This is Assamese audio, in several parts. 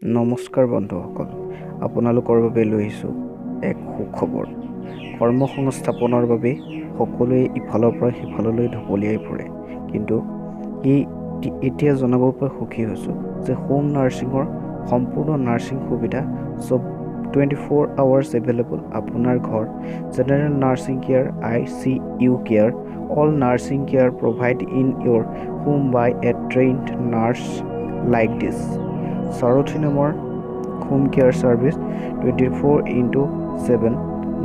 নমস্কাৰ বন্ধুসকল, আপোনালোকৰ বাবে লৈ আহিছোঁ এক সুখবৰ। কৰ্মসংস্থাপনৰ বাবে সকলোৱে ইফালৰ পৰা সিফাললৈ ঢপলিয়াই ফুৰে, কিন্তু এতিয়া জনাব পৰা সুখী হৈছোঁ যে হোম নাৰ্ছিঙৰ সম্পূৰ্ণ নাৰ্ছিং সুবিধা 24 আৱাৰ্ছ এভেইলেবল। আপোনাৰ ঘৰ, general nursing care, ICU care, all nursing care provide in your home by a trained nurse like this. Sarathi নামৰ home care service 24/7,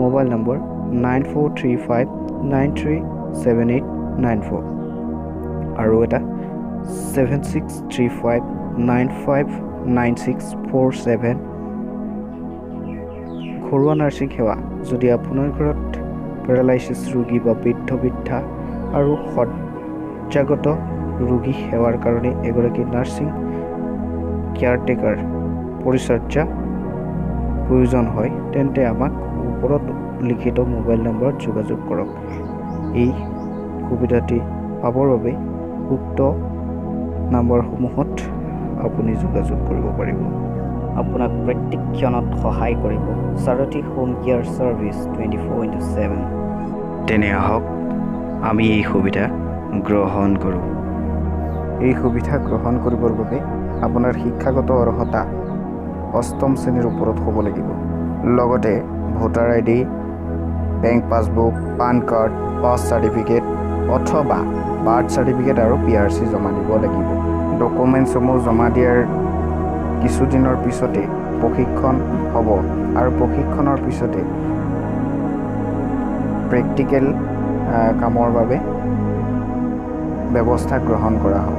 mobile number 9435937894 আৰু এটা 7635959647। ঘৰুৱা নাৰ্ছিং সেৱা। যদি আপোনাৰ ঘৰত পেৰালাইচিছ ৰোগী বা বৃদ্ধ আৰু শয্যাগত ৰোগী সেৱাৰ কাৰণে এগৰাকী নাৰ্ছিং কেয়াৰটেকাৰ পৰিচৰ্যা প্ৰয়োজন হয়, তেন্তে আমাক ওপৰত লিখিত মোবাইল নম্বৰত যোগাযোগ কৰক। এই সুবিধাটি পাবৰ বাবে উক্ত নম্বৰসমূহত আপুনি যোগাযোগ কৰিব পাৰিব। আপোনাক প্ৰত্যেক ক্ষণত সহায় কৰিব সাৰথি হোম কেয়াৰ ছাৰ্ভিচ 24/7। তেনে আহক আমি এই সুবিধা গ্ৰহণ কৰোঁ। এই সুবিধা গ্ৰহণ কৰিবৰ বাবে আপোনাৰ শিক্ষাগত অৰ্হতা 8ম শ্ৰেণীৰ ওপৰত হ'ব লাগিব। লগতে voter ID, bank passbook, PAN card, pass certificate অথবা বাৰ্থ চাৰ্টিফিকেট আৰু PRC জমা দিব লাগিব। ডকুমেণ্টছসমূহ জমা দিয়াৰ কিছুদিনৰ পিছতে প্ৰশিক্ষণ হ'ব আৰু প্ৰশিক্ষণৰ পিছতে প্ৰেক্টিকেল কামৰ বাবে ব্যৱস্থা গ্ৰহণ কৰা হ'ব।